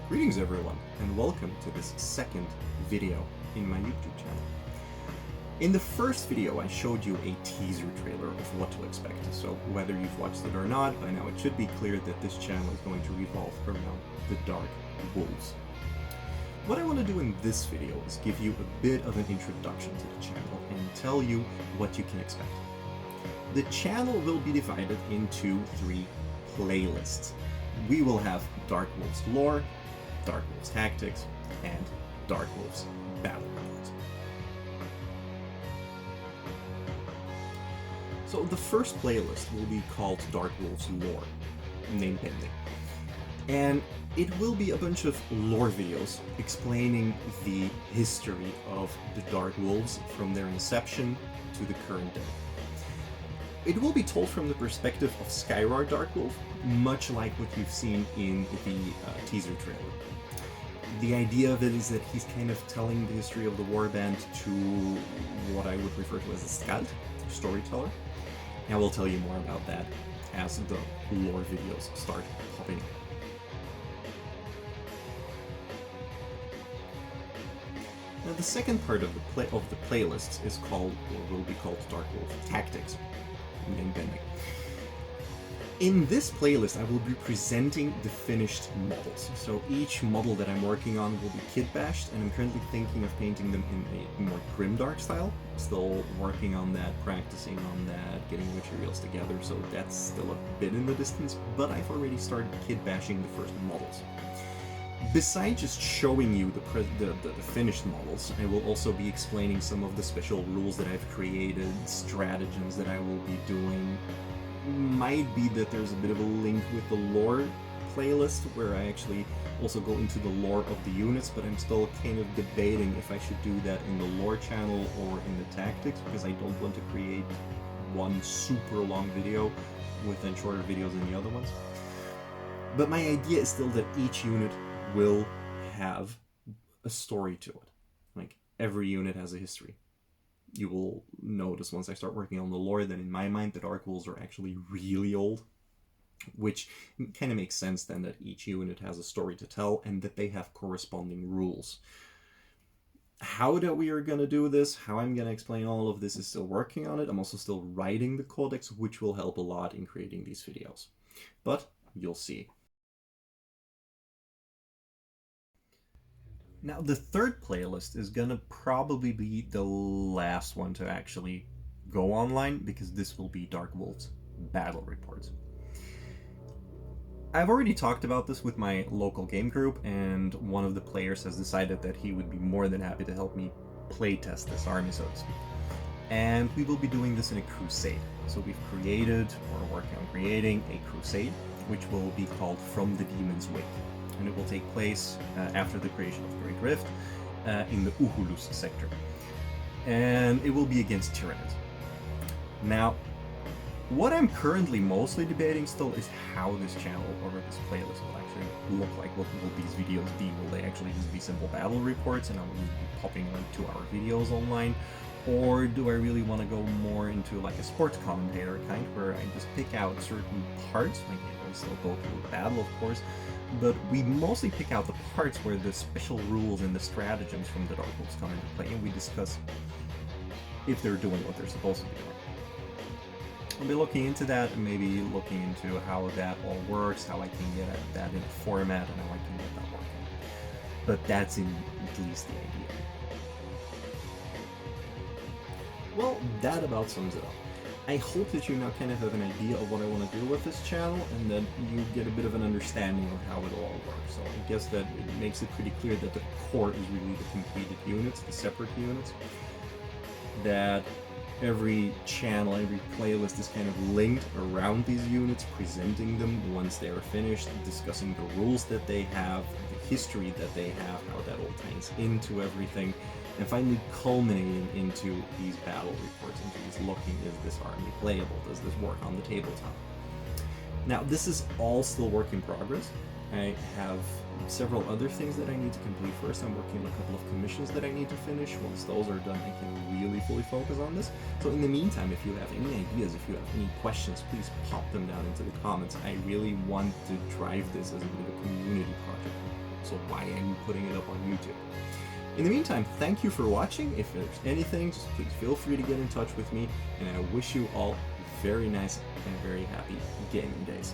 Greetings everyone, and welcome to this second video in my YouTube channel. In the first video I showed you a teaser trailer of what to expect, so whether you've watched it or not, by now it should be clear that this channel is going to revolve around the Dark Wolves. What I want to do in this video is give you a bit of an introduction to the channel and tell you what you can expect. The channel will be divided into 3 playlists. We will have Dark Wolves lore, Dark Wolves tactics, and Dark Wolves battle reports. So the first playlist will be called Dark Wolves lore, name pending. And it will be a bunch of lore videos explaining the history of the Dark Wolves from their inception to the current day. It will be told from the perspective of Skyrar Dark Wolf, much like what you've seen in the teaser trailer. The idea of it is that he's kind of telling the history of the warband to what I would refer to as a skald, storyteller. And I will tell you more about that as the lore videos start popping up. Now the second part of the playlists is called, or will be called, Dark Wolf Tactics. Name pending. In this playlist, I will be presenting the finished models. So each model that I'm working on will be kit bashed, and I'm currently thinking of painting them in a more grimdark style. Still working on that, practicing on that, getting materials together, so that's still a bit in the distance, but I've already started kit bashing the first models. Besides just showing you the finished models, I will also be explaining some of the special rules that I've created, stratagems that I will be doing. Might be that there's a bit of a link with the lore playlist where I actually also go into the lore of the units, but I'm still kind of debating if I should do that in the lore channel or in the tactics, because I don't want to create one super long video with then shorter videos than the other ones. But my idea is still that each unit will have a story to it. Like, every unit has a history. You will notice once I start working on the lore that in my mind the Dark Wolves are actually really old, which kind of makes sense then that each unit has a story to tell and that they have corresponding rules. How that we are going to do this, how I'm going to explain all of this, is still working on it. I'm also still writing the codex, which will help a lot in creating these videos. But you'll see. Now, the third playlist is gonna probably be the last one to actually go online, because this will be Dark Wolves battle reports. I've already talked about this with my local game group, and one of the players has decided that he would be more than happy to help me playtest this army, so to speak. And we will be doing this in a crusade. So we've created, or working on creating, a crusade, which will be called From the Demon's Wake. And it will take place after the creation of the Great Rift in the Uhulus sector. And it will be against Tyranids. Now, what I'm currently mostly debating still is how this channel or this playlist will actually look like. What will these videos be? Will they actually just be simple battle reports and I will be popping like 2-hour videos online? Or do I really want to go more into like a sports commentator kind, where I just pick out certain parts, like I still go through the battle of course, but we mostly pick out the parts where the special rules and the stratagems from the Dark Wolves come into play, and we discuss if they're doing what they're supposed to be doing. I'll be looking into that and maybe looking into how that all works, how I can get that in a format, and how I can get that working. But that's at least the idea. Well, that about sums it up. I hope that you now kind of have an idea of what I want to do with this channel, and that you get a bit of an understanding of how it all works. So I guess that it makes it pretty clear that the core is really the completed units, the separate units. That every channel, every playlist is kind of linked around these units, presenting them once they are finished, discussing the rules that they have, the history that they have, how that all ties into everything, and finally culminating into these battle reports, into these looking, is this army playable, does this work on the tabletop? Now, this is all still work in progress. I have several other things that I need to complete first. I'm working on a couple of commissions that I need to finish. Once those are done, I can really fully focus on this. So in the meantime, if you have any ideas, if you have any questions, please pop them down into the comments. I really want to drive this as a bit of a community project. so why am I putting it up on YouTube? In the meantime, thank you for watching. If there's anything, just please feel free to get in touch with me, and I wish you all very nice and very happy gaming days.